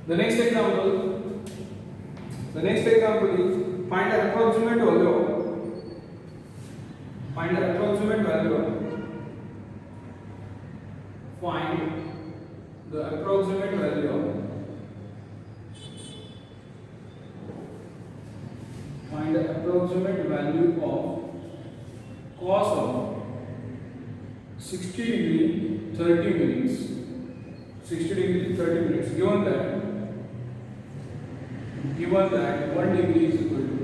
The next example is find the approximate value of find the approximate value of find the approximate value of find the approximate value of cos of 60 degree 30 minutes 60 degree 30 minutes given that 1 degree is equal to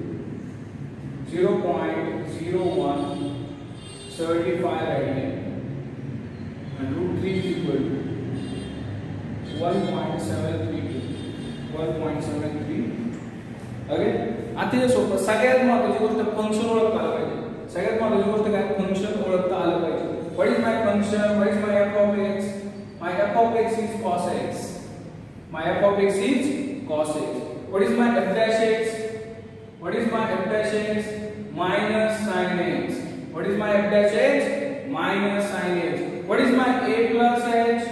0.0175 radian and root 3 is equal to 1.73 अगे आता हे सोपं सगळ्यात महत्त्वाची गोष्ट function ओळखता आलं पाहिजे सगळ्यात महत्त्वाची गोष्ट काय फंक्शन ओळखता आलं पाहिजे what is my function what is my f of x my f of x is cos x my f of x is cos x what is my f dash x what is my f dash x minus sin x what is my f dash x minus sin x what is my a plus h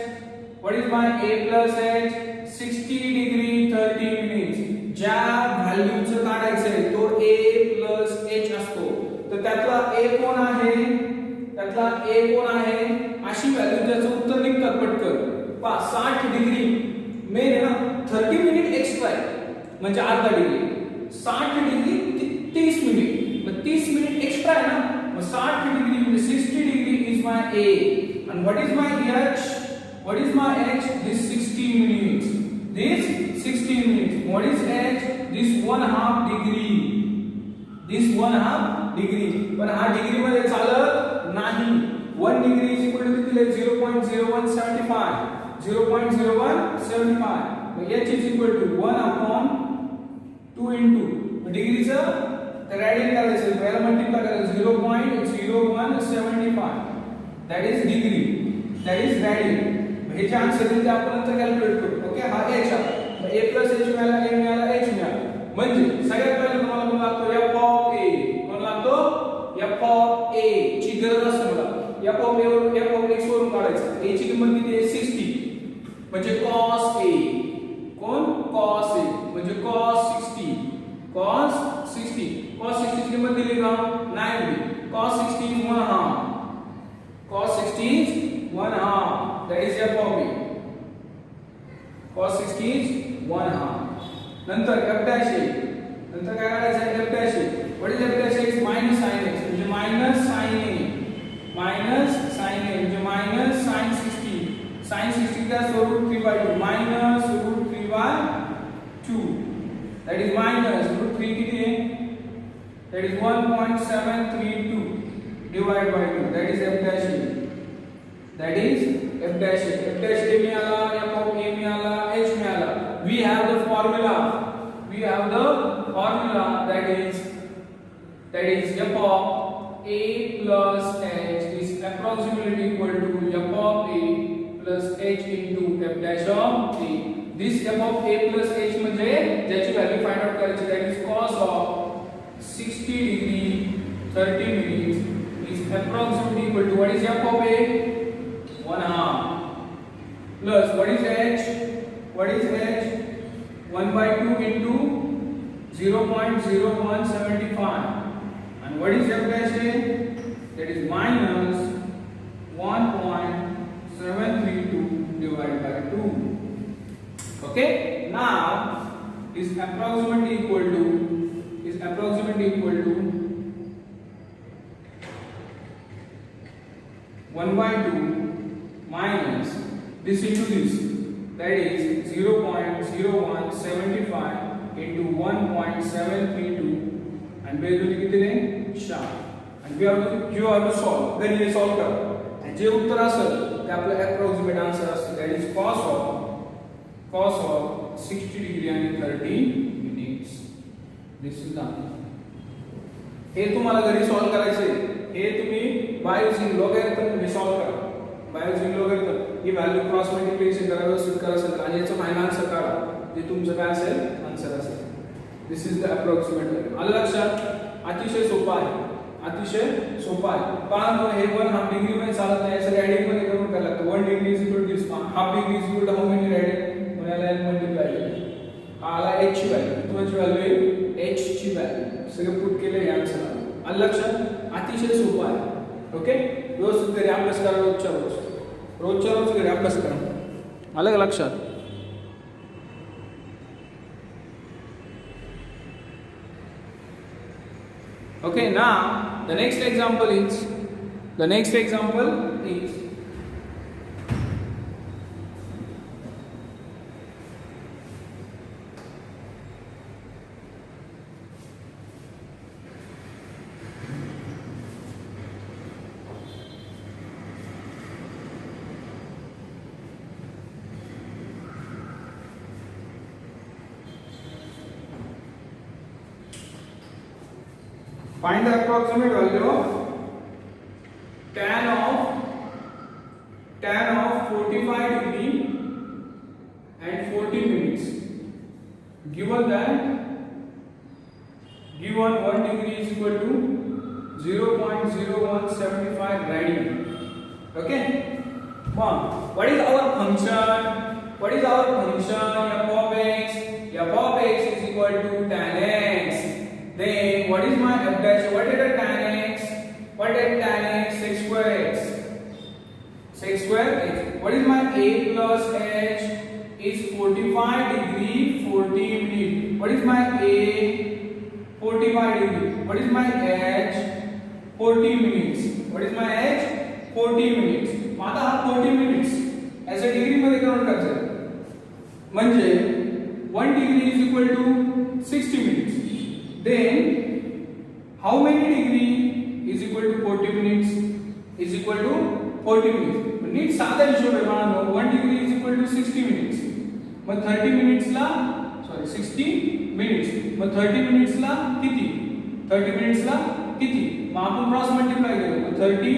what is my a plus h 60 degree 30 minutes ज्या व्हॅल्यूचं काढायचं आहे तो a plus h असतो तर त्यातला a कोण आहे अशी व्हॅल्यू त्याचं उत्तर निघतात पटकन पहा 60 डिग्री मेन आहे ना 30 मिनिट एक्स्ट्रा आहे म्हणजे अर्धा डिग्री 60 डिग्री 30 मिनिट मग 30 मिनिट एक्स्ट्रा आहे ना मग 60 डिग्री म्हणजे 60 degree is my a and what is my h this 60 minutes what is h this 1/2 degree पण हा डिग्री मध्ये चालत नाही 1 डिग्री इज इक्वल टू किती आहे 0.0175 मग h is equal to 1/2 into डिग्रीचं रेडियन करायचं पहिला मल्टिप्लाय करायचं 0.0175 that is degree that is radian हे जे आन्सर दिले ते आपण नंतर कॅल्क्युलेट करू ओके हा h आहे a plus h मिळाला a मिळाला h मिळाला म्हणजे सगळ्यात पहिले तुम्हाला कोण लागतो f of a कोण लागतो f of a ची गरज असते मला f of a वरून f of x वरून काढायचं a ची किंमत किती आहे 60 म्हणजे cos a कोण cos a म्हणजे cos 60 ची किंमत दिली का नाही दिली cos 60 is 1/2 that is f of a cos 60 is 1/2 नंतर f dash a नंतर काय करायचं f dash a what is f dash a is minus sin x म्हणजे minus sin a म्हणजे minus sin 60 का root 3/2 minus root 3/2 that is minus root 3 किती आहे that is 1.732 divided by 2 that is f dash a f dash a मिळाला f of a मिळाला h मिळाला we have the formula that is f of a plus h is approximately equal to f of a plus h into f dash of a this f of a plus h म्हणजे ज्याची value find out करायची that is cos of 60 degree 30 minutes is approximately equal to what is f of a 1/2 plus what is h 1/2 into 0.0175 and what is f dash a that is minus 1.732 divided by 2 okay now is approximately equal to 1/2 minus this into this that is 0.0175 into 1.732 and value किती आहे 4 and you have to solve then you solve करा आणि जे उत्तर असेल ते आपलं approximate answer असतं that is cos of 60 degree and 30 minutes this is the हे तुम्हाला घरी सॉल्व करायचे हे तुम्ही by using logarithm हे सॉल्व करा by using logarithm ही व्हॅल्यू क्रॉस मल्टिप्लिकेशन करा व्यवस्थित करा असेल आणि याचं फायनल आन्सर काढा जे तुमचं काय असेल आन्सर असेल this is the approximate value आलं लक्षात अतिशय सोपं आहे कारण हे 1/2 डिग्री मध्ये चालत नाही याचं रेडियन मध्ये करून करायला लागतं 1 degree is equal to this half degree is equal to how many radian याला मल्टिप्लाय आला h ची व्हॅल्यू, महत्त्वाची व्हॅल्यू आहे h ची व्हॅल्यू. सगळे पुट केले या आन्सरला. आलं लक्षात? अतिशय सोपं आहे. ओके, व्यवस्थित घरी अभ्यास करा. रोजच्या रोज घरी अभ्यास करा. आलं का लक्षात? Okay, now the next example is find the approximate value of tan of 45 degree and 40 minutes. Given 1 degree is equal to 0.0175 radian. Okay. What is our function? F of x. F of x is equal to tan x. Then what is my f dash? What is the tan x? Sec square x. What is my a plus h? Is 45 degree 40 minutes. What is my a? 45 degree. What is my h? 40 minutes. What is my h? 40 minutes. आता हा 40 minutes as a degree मध्ये convert करायचं. म्हणजे 1 degree is equal to 60 minutes. Then how many degree is equal to 40 minutes? Is equal to 40 minutes. NEET साधा हिशोब आहे मला. 1 degree is equal to 60 minutes. Mug 30 minutes La 60 minutes. Mug 30 minutes ला किती? 30 minutes ला किती? मग आपण cross multiply करू. मग 30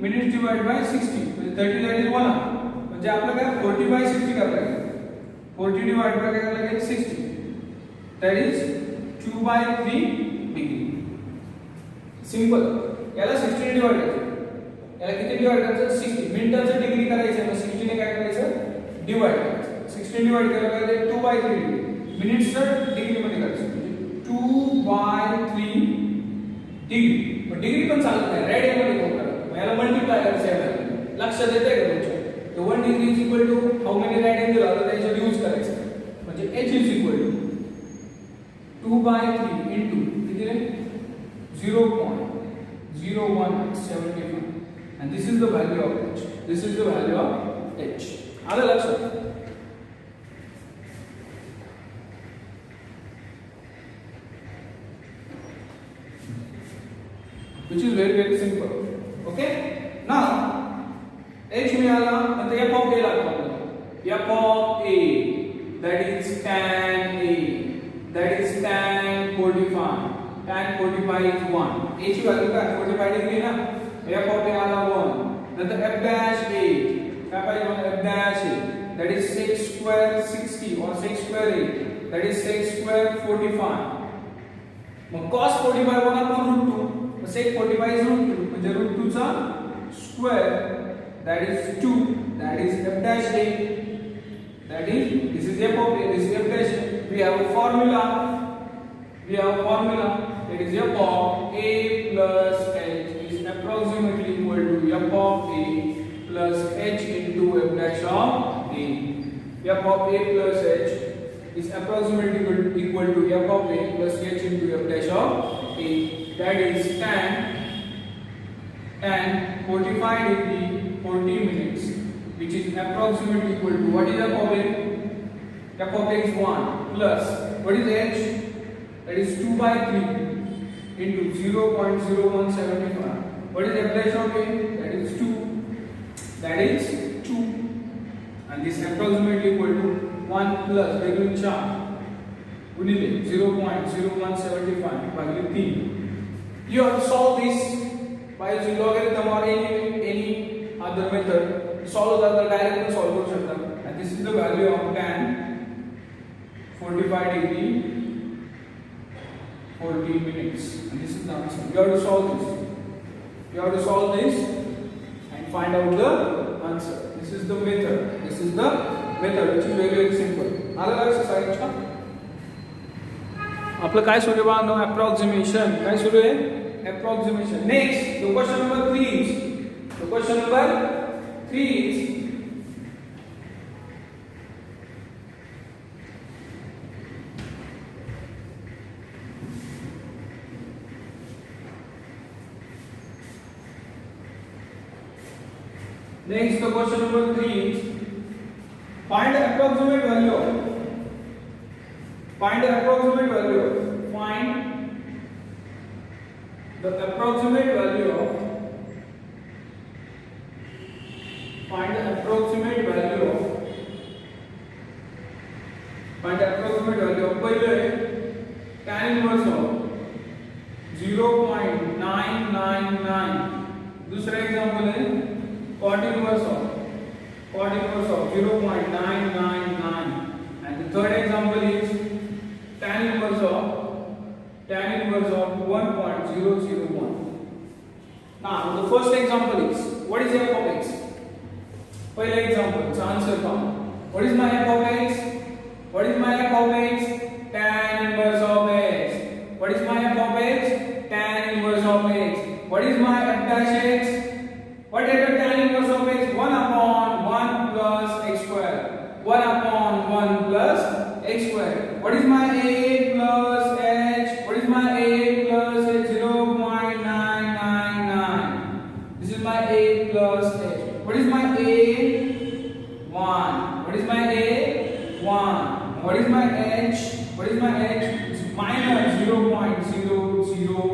minutes divided by 60 म्हणजे 30 that is 1 hour. म्हणजे आपलं काय 40 by 60 करायला लागेल. 40 divided by काय करायला लागेल 60. That is 2 by 3 degree. Simple. याला 60 ने डिवाइड करायचं. याला किती डिवाइड करायचं? 60. मिनिटाचं डिग्री करायचं. मग 60 ने काय करायचं? डिवाइड करायचं. 60 ने डिवाइड केलं तर 2 by 3 डिग्री. मिनिट्सचं डिग्री मध्ये करायचं. 2 by 3 डिग्री. पण डिग्री पण चालत नाही. रेडियन मध्ये करून करा. मग याला मल्टिप्लाय करायचं आहे. लक्षात येतंय का तुमच्या? तर 1 degree is equal to how many radian दिला तर त्याचा यूज करायचा. म्हणजे h is equal to 2 by 3 into किती रे 0.0175 and this is the value of h. आलं लक्षात? which is very simple. Okay, now h मिळाला नंतर f of a लागतो आपल्याला. f of a that is tan a. That is tan 45. Tan 45 is 1. A ची value काय 45 degree ना. f of a आला 1. नंतर f dash a काय पाहिजे मला f dash a. That is sec square 60 or sec square 8. That is sec square 45. Mug cos 45 1 upon √2. Mug sec 45 is √2 म्हणजे √2 चा square. That is 2. That is f dash a. That is this is f of a. This is f dash a. We have a formula. It is f of a plus h is approximately equal to f of a plus h into f dash of a. F of a plus h is approximately equal to f of a plus h into f dash of a. That is tan 45 degree 40 minutes, which is approximately equal to what is f of a? F of a is 1 plus what is h? That is 2 by 3 into 0.0175. What is f dash of a? That is 2. That is 2. And this approximately equal to 1 plus regular charge गुणिले 0.0175 भागिले 3. You have to solve this by using logarithm or any other method. Solve the direct solve करू शकता. And this is the value of tan 45 degree 40 minutes. And this is the answer. You have to solve this. And find out the answer. This is the method. Which is very simple. Another exercise. आपलं काय सुरू आहे बाळांनो? Approximation. काय सुरू आहे? Approximation. Next the question number 3 is the question number 3 is next the question number 3 is find the approximate value of find the approximate value of find the approximate value of find the approximate value of find the approximate value of पहिले tan inverse of 0.999 दूसरा example है cot inverse of 0.999 and the third example is tan inverse of 1.001. Now the first example is what is f of x? First example, so answer come. What is my f of x? What is my f of x? Tan inverse of x. What is my f of x? Tan inverse of x. What is my f dash x? What is the tan inverse of x? 1 upon 1 plus x square. 1 upon 1 plus x square. What is my a plus h? What is my a plus h? 0.999. This is my a plus h. What is my a? 1. What is my a? 1. What is my h? What is my h? It's minus 0.00.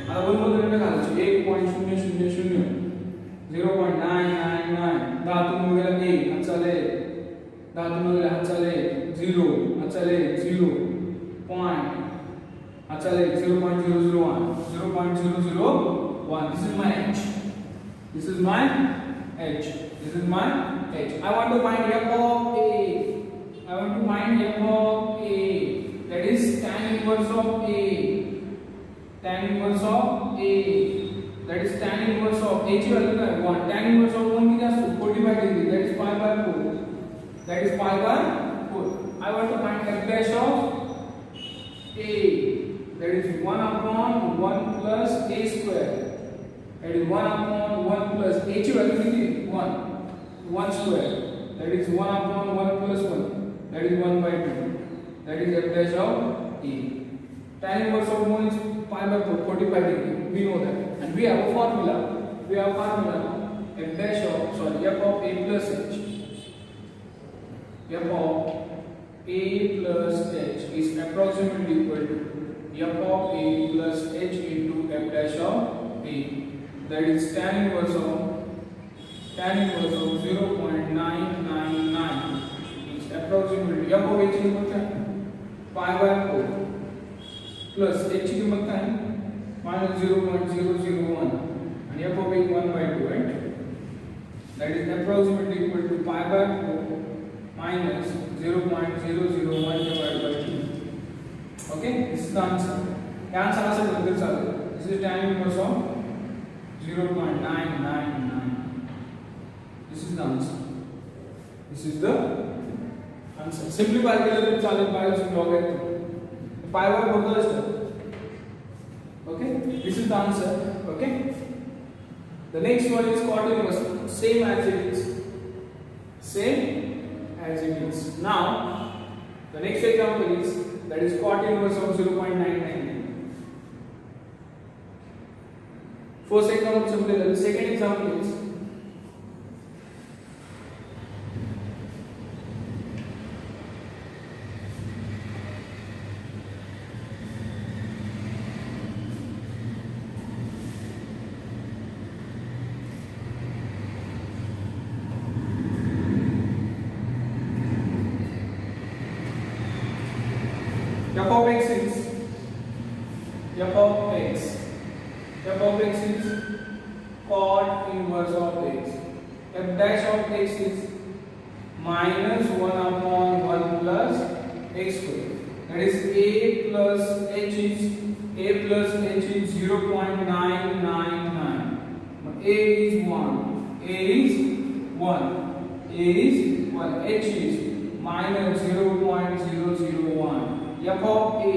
आता बोल बोल करने का 1.000 0.999 धातून वगैरे 1 चले धातून वगैरे चले 0 चले 0 पॉइंट चले 0.001 0.001 this is my h this is my h this is my h I want to find f of a I want to find f of a that is tan inverse of a tan inverse of a that is tan inverse of h value का 1 tan inverse of 1 कितना 45 degree that is pi by 4 that is pi by 4 I want to find f dash of a that is 1 upon 1 plus a square that is 1 upon 1 plus h value कितनी 1 square that is 1 upon 1 plus 1 that is 1 by 2 that is f dash of a tan inverse of 1 is pi by 4 45 degree we know that and we have a formula f dash of f of a plus h f of a plus h is approximately equal to f of a plus h into f dash of a that is tan inverse of 0.999 is approximately f of h की कीमत क्या है pi by 4 plus h की कीमत क्या है minus 0.001 and f of a 1 by 2 right that is approximately equal to pi by 4 minus 0.001 divided by 2 okay this is the answer क्या answer आ सकता है चलो this is tan inverse of 0.999 this is the answer this is the answer simplify केलं तर चालेल BIOS log आहे pi by 4 का असतं okay this is the answer okay the next one is cot inverse same as it is now the next example is that is cot inverse of 0.999 first example simple the second example is f of x is cot inverse of x f dash of x is minus 1 upon 1 plus x square that is a plus h is 0.999 a is 1 h is minus 0.001 f of a,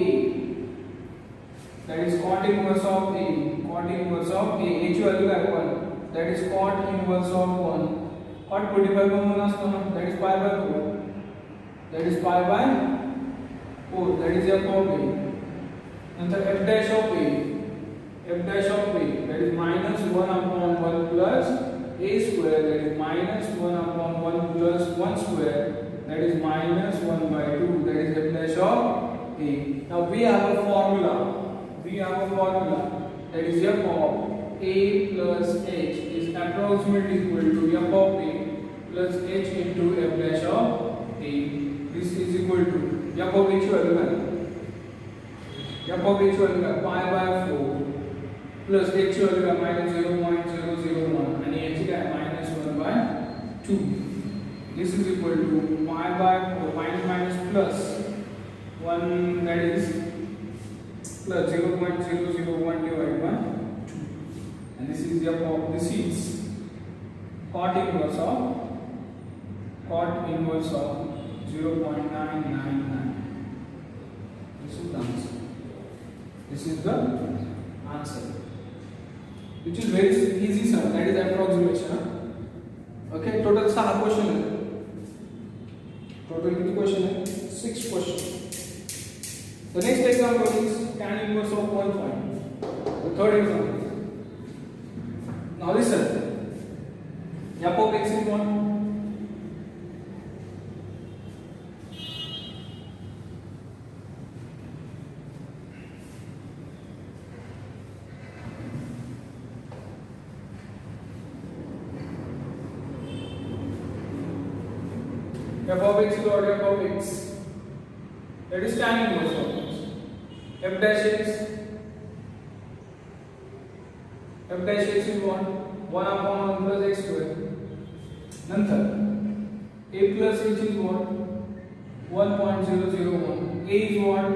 that is cot inverse of a, cot inverse of a, h value काय 1, that is cot inverse of 1, cot 45 म्हणून असतो ना, that is pi by 4, that is pi by 4, that is f of a. नंतर f dash of a, f dash of a, that is minus 1 upon 1 plus a square, that is minus 1 upon 1 plus 1 square, that is minus 1 by 2, that is f dash of a. Now we have a formula, that is f of a plus h is approximately equal to f of a plus h into f dash of a. This is equal to f of h value, pi by 4 plus h value minus 0.001 and h minus 1 by 2. This is equal to pi by 4 minus plus 1, that is plus 0.001 divided by 2, and this is cot inverse of 0.999. This is the answer. This is the answer, which is very easy, sir. That is approximation. Okay, total 6 question है. Total कितने question है? 6 question. The next example is tan inverse of 1 find. The third example. Now listen. f of x is 1. f of x dot f of x, that is tan inverse of x. F dash x is 1 upon 1 plus x square. नंतर a plus h is what? 1.001. a is what?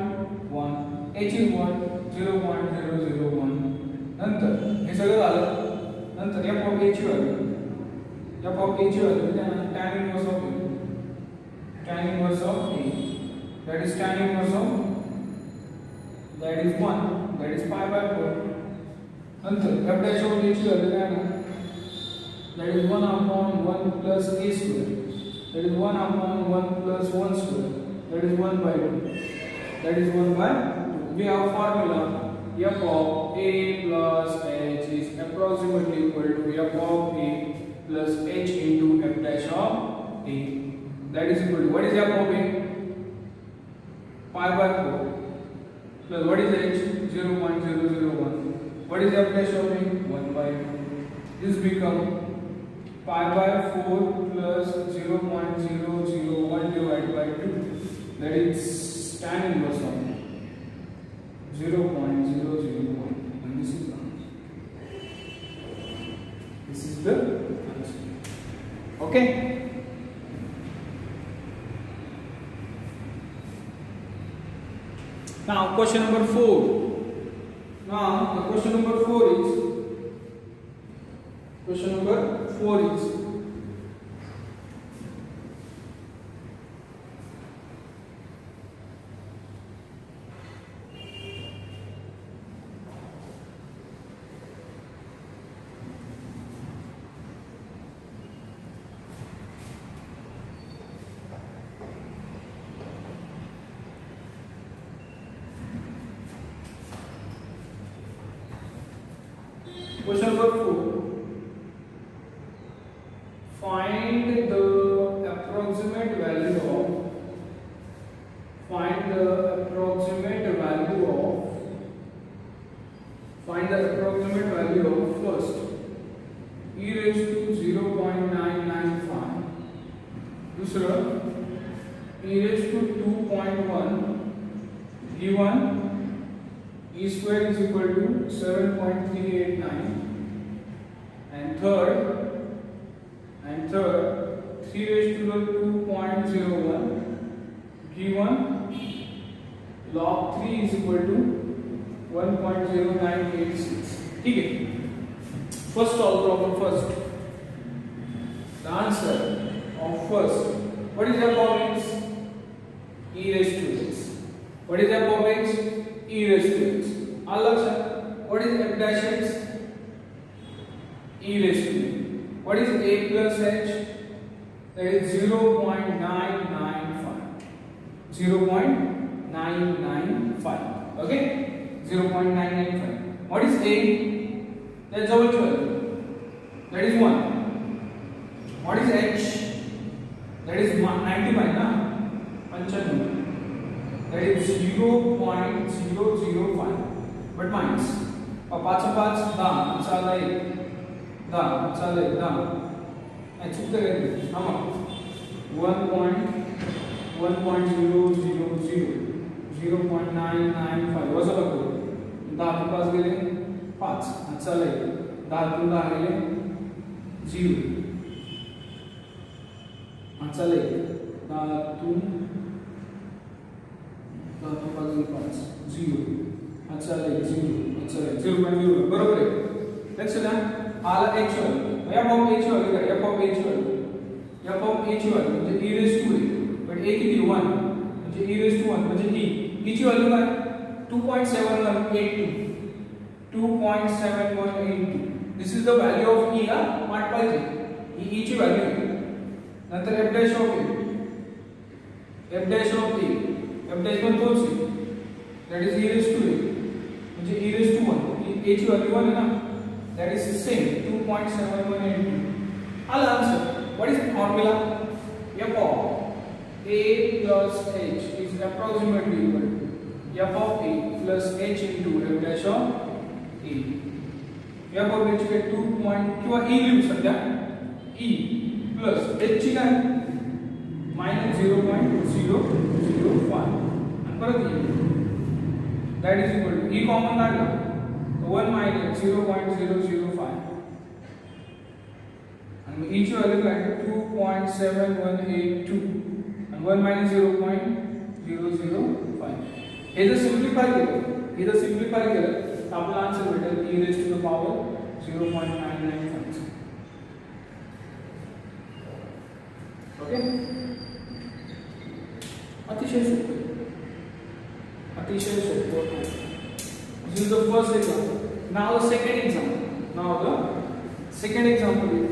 1. h is what? 0.001. नंतर हे सगळं झालं. नंतर f of h value tan inverse of a. Tan inverse of a, that is tan inverse of, that is 1, that is pi by 4. Nantar f dash of h value काय ना, that is 1 upon 1 plus a square, that is 1 upon 1 plus 1 square, that is 1 by 2, that is 1 by 2. We have formula f of a plus h is approximately equal to f of a plus h into f dash of a. That is equal to, what is f of a? Pi by 4 plus what is h? 0.001. What is f dash of a? 1 by 2. This becomes pi by 4 plus 0.001 divided by 2. That is tan inverse of 0.001. And this is the answer. This is the answer. Okay. Now question number 4. Now the question number 4 is question number 4. Find the approximate value of first e raised to 0.995, दूसरा e raised to 2.1 given e square is equal to 7.389, and third 3 raised to the 2.01 given log 3 is equal to 1.0986. ठीक है, first solve problem first. The answer of first, what is f of x? E raised to x. What is f of x? E raised to x. Allah sir. What is f dash x? E raised to. What is a plus h? That is 0.995. 0.995. Okay? 0.995. What is a? That's our 12. That is 1. What is h? That is 95 na? 95. That is 0.005. But minus. और 5 10 चाल आहे 10 चाल आहे 10. नाही चुकतं काय हा मग 0.995 वजा लागतो 10 चे 5 गेले 5 चाल आहे 10 चे 10 गेले 0 चाल आहे 10 चे 5 0 अच्छा ले 0.0 बरोबर आहे लक्षात द्या आला एक्चुअल f of actual म्हणजे e raised to a पण a किती 1 म्हणजे e raised to 1 म्हणजे e ची व्हॅल्यू काय 2.7182 this is the value of e हा वाट पाहिजे ही ची व्हॅल्यू आहे नंतर f dash of a f dash पण तोच आहे that is e raised to a म्हणजे e raised to 1 a ची व्हॅल्यू 1 आहे ना that is same 2.7182 आला answer what is the formula f of a plus h is approximately equal to f of a plus h into f dash of a f of h के 2 किंवा e लिहू सध्या e plus h ची काय -0.005 आणि परत e that is equal to e common काढला 1 minus 0.005 and e ची व्हॅल्यू काय 2.7182 and 1 minus 0.005 हे जर सिम्प्लिफाय केलं तर आपला आन्सर भेटेल e raised to the power 0.995 okay अतिशय सोपं This is the first example. Now the second example. Is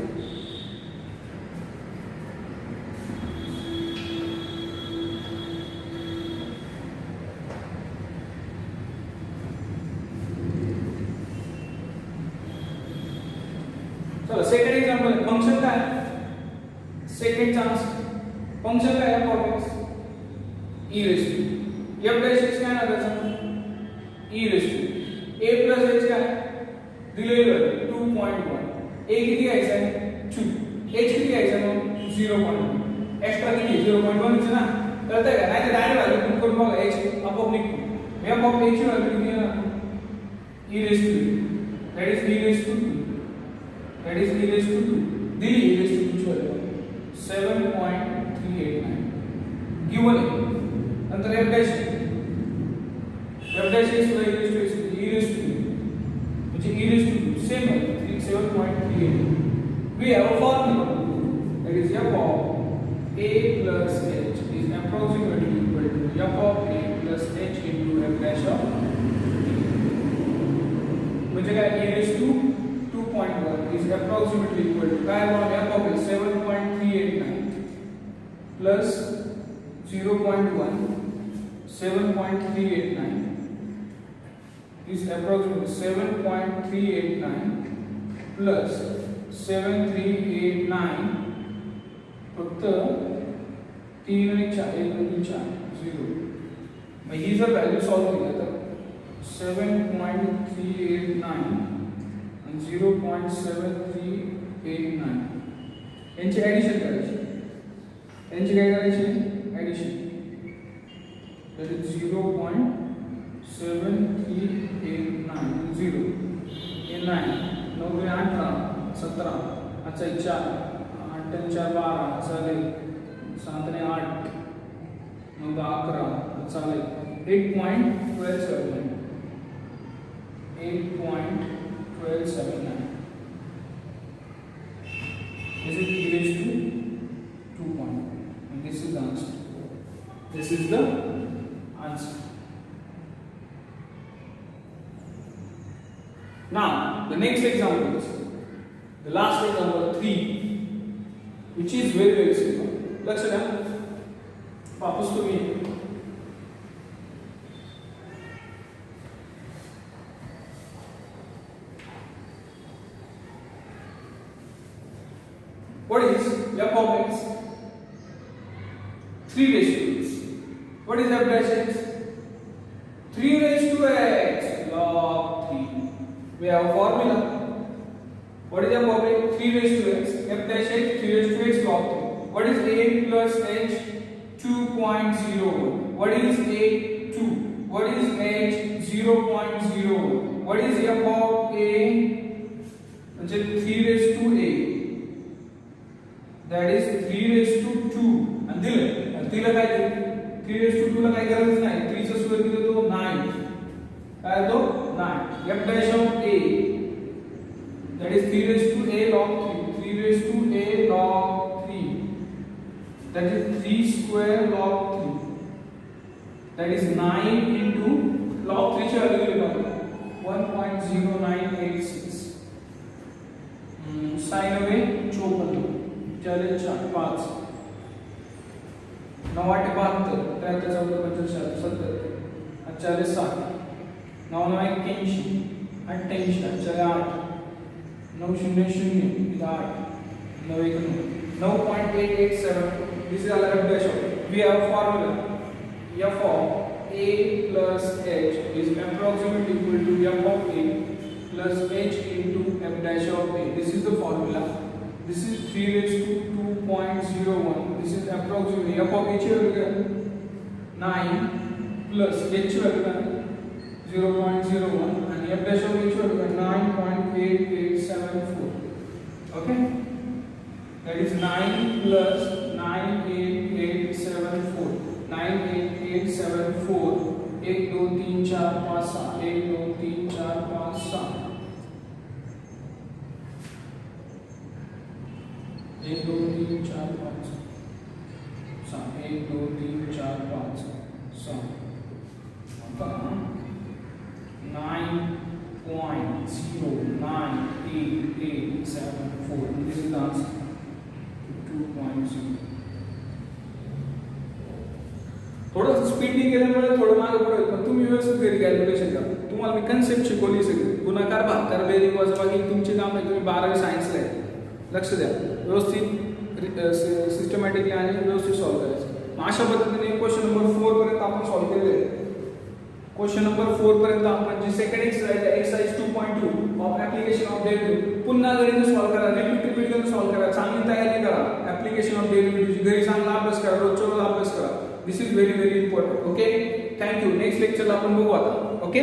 so second example function का है second chance function का है f of x e raised to f dash x का है ना त्याचा e raised to a plus h का है दिलेलं 2.1 a किती घ्यायचं आहे 2 h किती घ्यायचं आहे 0.1 एक्स्ट्रा किती 0.1 च ना कळतंय का नाही तर डायरेक्ट व्हॅल्यू पुट करून बघा h आपोआप निघतो f of h ची व्हॅल्यू किती आहे ना e raised to that is e raised to 2 दिली e raised to 2 ची व्हॅल्यू 7.389 गिवन आहे नंतर f dash is e raised to which is e raised to same 7.38 we have a formula that is f of a plus h is approximately equal to f of a plus h into f dash of म्हणजे काय e raised to 2.1 is approximately equal to काय म्हणून f of a 7.389 plus 0.1 7.389 is approximately 7.389 plus 7389 फक्त 3 आणि 4 1 आणि 4 0 मग ही जर value solve केली तर 7.389 आणि 0.7389 यांची ॲडिशन करायची ॲडिशन that is 0.7389 0 in 9 9 18 17 अच्छा 4 8 4 12 चालेल 7 ने 8 9 11 चालेल 8.1279 is it e raised to 2 point and this is the answer examples. The last example 3, which is very simple. लक्ष द्या. वापस तुम्ही what is f of x? 3 raised to x. What is f dash x? 3 raised to x log 3. We have a formula. What is f of x? 3 raised to x. F dash x 3 raised to x log 3. What is a plus h? 2.01. What is a? 2. What is h? 0.01. What is f of a? 3 raised to a. That is 3 raised to 2. And दिलं काय ते 3 raised to 2 ला काही गरज नाही. 3 चा square दिलं तो 9. काय तो 9. f dash of a, that is 3 raised to a log 3. 3 raised to a log 3. That is 3 square log 3. That is 9 into log 3 ची व्हॅल्यू लिहितो 1.0986. साइन अवे 54. 4 5 9 8 72 73 14 75 70 7 9 9 81 88 8 9 0 0 8 9 1 9.887. This is our f dash of. We have a formula. F of a plus h is approximately equal to f of a plus h into f dash of a. This is the formula. This is 3 raised to 2.01. This is approximately f of h value 9 plus h value 0.01 and f dash of h value 9.8874. Okay, that is 9 plus 98874. 98874. 1 2 3 4 5 6. 1 2 3 4 5 6. 1 2 3 4 5 6. 1 2 3 4 5 6. आता 9.09884. This is the answer. 2.0. थोडं स्पीडने गेल्यामुळे थोडं मागे पुढे पण तुम्ही व्यवस्थित घरी कॅल्क्युलेशन करा. तुम्हाला मी कन्सेप्ट शिकवली सगळी. गुणाकार भागाकार बेरीज वजाबाकी तुमचे काम आहे. तुम्ही 12वी सायन्सला आहे. लक्ष द्या. व्यवस्थित सिस्टमॅटिकली आणि व्यवस्थित सॉल्व करायचं. अशा पद्धतीने क्वेश्चन नंबर 4 पर्यंत आपण सॉल्व केलेले आहे. क्वेश्चन नंबर 4 पर्यंत आपण जे second exercise 2.2 of application of derivative पुन्हा घरी सॉल्व करा. रिपीट करून सॉल्व करा. चांगली तयारी करा. ऍप्लिकेशन ऑफ डेरिव्हेटिव्ह घरी चांगला अभ्यास करा. रोजच्या रोज अभ्यास करा. This is very very important. Okay, thank you. Next लेक्चरला आपण बघू आता. ओके.